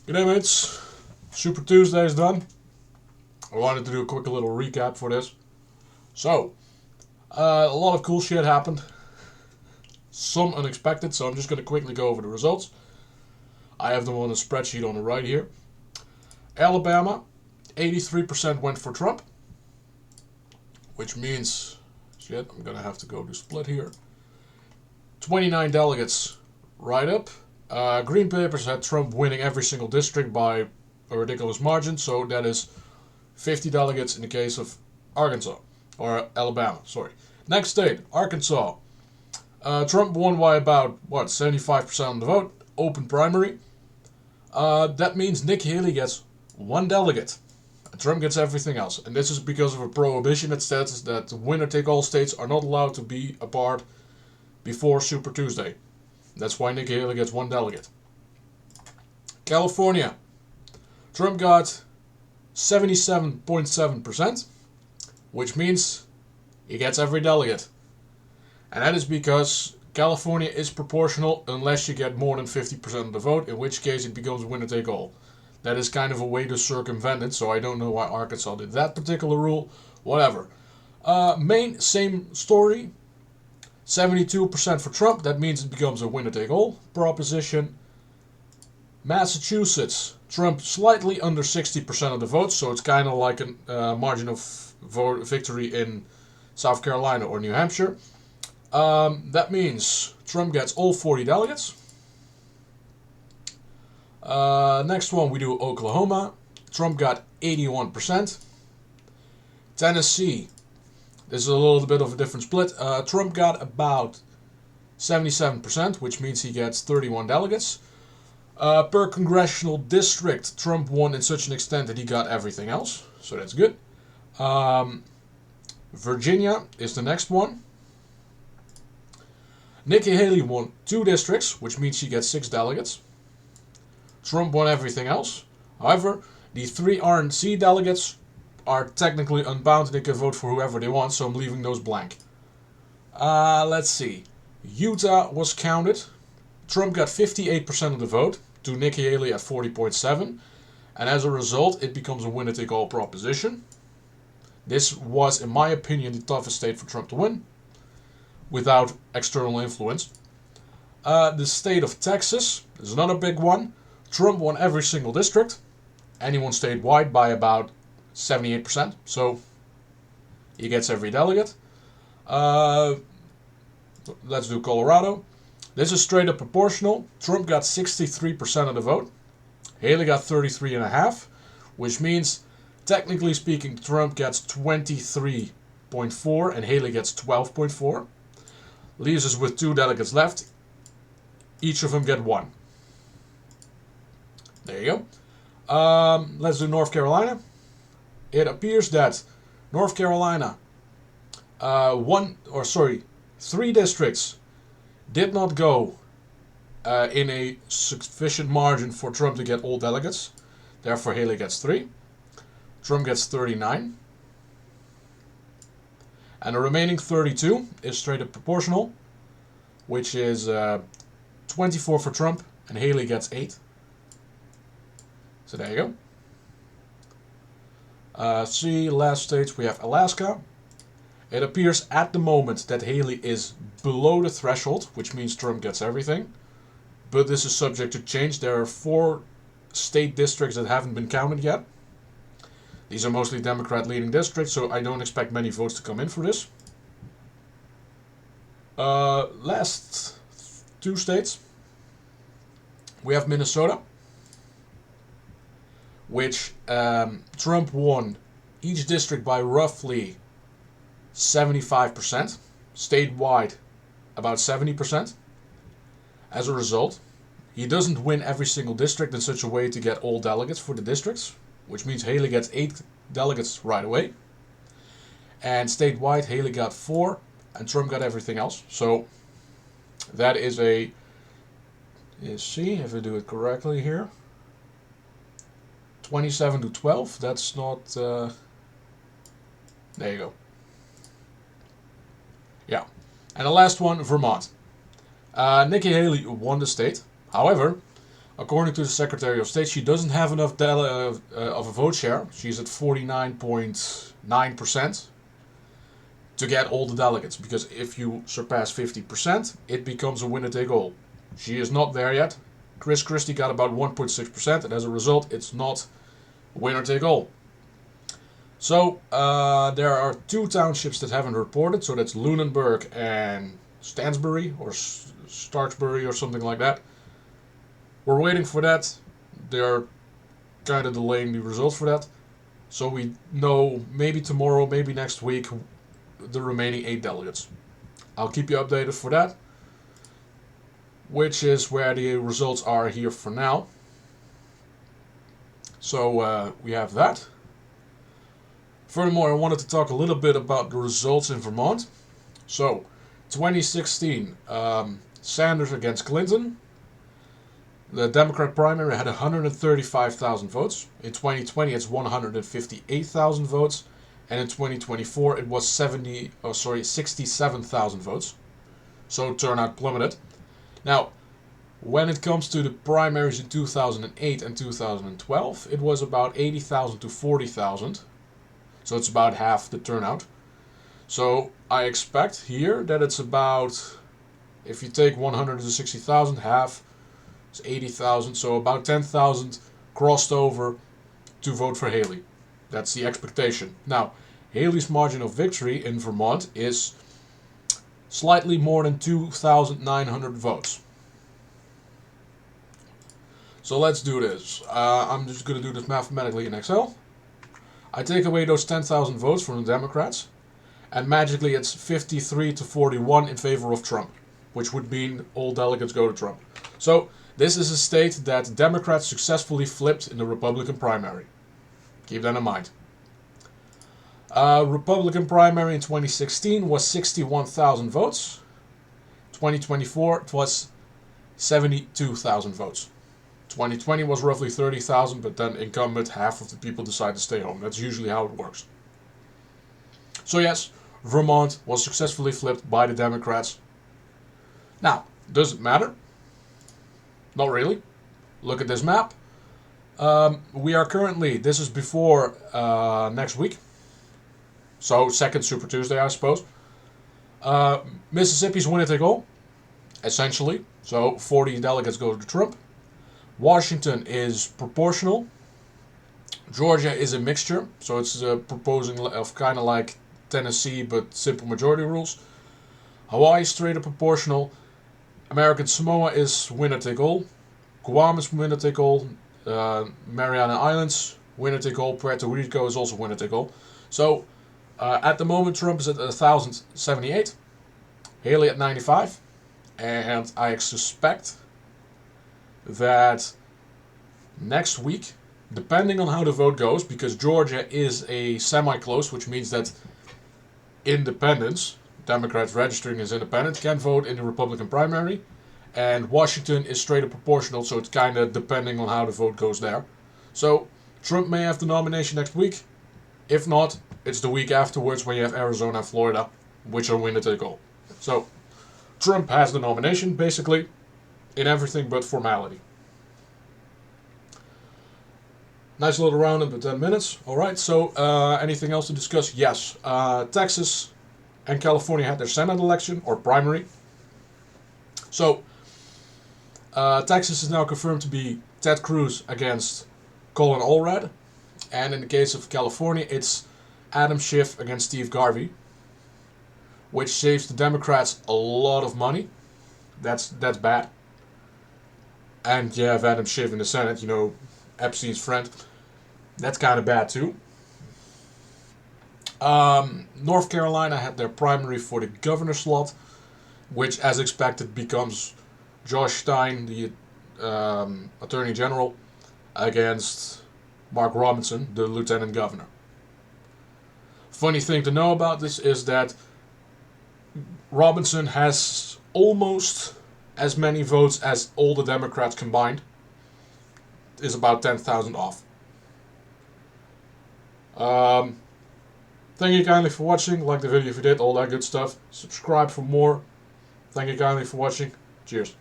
G'day mates, Super Tuesday is done. I wanted to do a quick little recap for this. So, a lot of cool shit happened. Some unexpected, so I'm just going to quickly go over the results. I have them on a spreadsheet on the right here. Alabama, 83% went for Trump. Which means, shit, I'm going to have to go to split here. 29 delegates right up. Green papers had Trump winning every single district by a ridiculous margin, so that is 50 delegates in the case of Arkansas, or Alabama, sorry. Next state, Arkansas. Trump won by about, 75% of the vote, open primary. That means Nikki Haley gets one delegate. Trump gets everything else, and this is because of a prohibition that states that winner-take-all states are not allowed to be apart before Super Tuesday. That's why Nikki Haley gets one delegate. California. Trump got 77.7%, which means he gets every delegate. And that is because California is proportional unless you get more than 50% of the vote, in which case it becomes winner take all. That is kind of a way to circumvent it, so I don't know why Arkansas did that particular rule. Whatever. Maine, same story. 72% for Trump, that means it becomes a winner-take-all proposition. Massachusetts, Trump slightly under 60% of the votes, so it's kind of like a margin of victory in South Carolina or New Hampshire. That means Trump gets all 40 delegates. Next one we do Oklahoma. Trump got 81%. Tennessee. This is a little bit of a different split. Trump got about 77%, which means he gets 31 delegates. Per congressional district, Trump won in such an extent that he got everything else, so that's good. Virginia is the next one. Nikki Haley won 2 districts, which means she gets 6 delegates. Trump won everything else. However, the 3 RNC delegates are technically unbound. They can vote for whoever they want, so I'm leaving those blank. Let's see. Utah was counted. Trump got 58% of the vote to Nikki Haley at 40.7%, and as a result, it becomes a winner-take-all proposition. This was, in my opinion, the toughest state for Trump to win without external influence. The state of Texas is another big one. Trump won every single district, and he won statewide by about 78%, so he gets every delegate. Let's do Colorado. This is straight up proportional. Trump got 63% of the vote. Haley got 33.5%, which means, technically speaking, Trump gets 23.4% and Haley gets 12.4%. Leaves us with 2 delegates left. Each of them get 1. There you go. Let's do North Carolina. It appears that North Carolina, 3 districts did not go in a sufficient margin for Trump to get all delegates. Therefore, Haley gets 3. Trump gets 39. And the remaining 32 is straight up proportional, which is 24 for Trump, and Haley gets 8. So there you go. Last states we have Alaska. It appears at the moment that Haley is below the threshold, which means Trump gets everything. But this is subject to change. There are 4 state districts that haven't been counted yet. These are mostly Democrat-leading districts, so I don't expect many votes to come in for this. Last 2 states. We have Minnesota, which Trump won each district by roughly 75%, statewide about 70%. As a result, he doesn't win every single district in such a way to get all delegates for the districts, which means Haley gets 8 delegates right away. And statewide, Haley got 4, and Trump got everything else. So that is a, let's see if I do it correctly here, 27 to 12. That's not, there you go. Yeah. And the last one, Vermont. Nikki Haley won the state. However, According to the Secretary of State, she doesn't have enough of a vote share. She's at 49.9% to get all the delegates. Because if you surpass 50%, it becomes a winner-take-all. She is not there yet. Chris Christie got about 1.6%, and as a result, it's not winner-take-all. So, there are 2 townships that haven't reported, so that's Lunenburg and Stansbury, or Starksbury, or something like that. We're waiting for that. They're kind of delaying the results for that. So we know maybe tomorrow, maybe next week, the remaining 8 delegates. I'll keep you updated for that, which is where the results are here for now. So we have that. Furthermore, I wanted to talk a little bit about the results in Vermont. So, 2016, Sanders against Clinton. The Democrat primary had 135,000 votes. In 2020, it's 158,000 votes. And in 2024, it was 67,000 votes. So turnout plummeted. Now, when it comes to the primaries in 2008 and 2012, it was about 80,000 to 40,000. So it's about half the turnout. So I expect here that it's about, if you take 160,000, half is 80,000. So about 10,000 crossed over to vote for Haley. That's the expectation. Now, Haley's margin of victory in Vermont is slightly more than 2,900 votes. So let's do this. I'm just going to do this mathematically in Excel. I take away those 10,000 votes from the Democrats, and magically it's 53 to 41 in favor of Trump, which would mean all delegates go to Trump. So this is a state that Democrats successfully flipped in the Republican primary. Keep that in mind. Republican primary in 2016 was 61,000 votes. 2024 it was 72,000 votes. 2020 was roughly 30,000, but then incumbent, half of the people decide to stay home. That's usually how it works. So yes, Vermont was successfully flipped by the Democrats. Now, does it matter? Not really. Look at this map. We are currently, this is before next week. So, second Super Tuesday, I suppose. Mississippi's winner take all, essentially. So, 40 delegates go to Trump. Washington is proportional. Georgia is a mixture, so it's a proposing of kind of like Tennessee, but simple majority rules. Hawaii is straight up proportional. American Samoa is winner take all. Guam is winner take all. Mariana Islands, winner take all. Puerto Rico is also winner take all. So at the moment, Trump is at 1,078. Haley at 95. And I suspect that next week, depending on how the vote goes, because Georgia is a semi-close, which means that independents, Democrats registering as independent, can vote in the Republican primary, and Washington is straight up proportional, so it's kind of depending on how the vote goes there. So Trump may have the nomination next week. If not, it's the week afterwards when you have Arizona and Florida, which are winner take all. So Trump has the nomination, basically, in everything but formality. Nice little roundup in 10 minutes. Alright, so anything else to discuss? Yes. Texas and California had their Senate election, or primary. So, Texas is now confirmed to be Ted Cruz against Colin Allred. And in the case of California, it's Adam Schiff against Steve Garvey, which saves the Democrats a lot of money. That's bad. And you have Adam Schiff in the Senate, you know, Epstein's friend. That's kind of bad too. North Carolina had their primary for the governor slot, which, as expected, becomes Josh Stein, the Attorney General, against Mark Robinson, the Lieutenant Governor. Funny thing to know about this is that Robinson has almost as many votes as all the Democrats combined. Is about 10,000 off. Thank you kindly for watching. Like the video if you did, all that good stuff. Subscribe for more. Thank you kindly for watching. Cheers.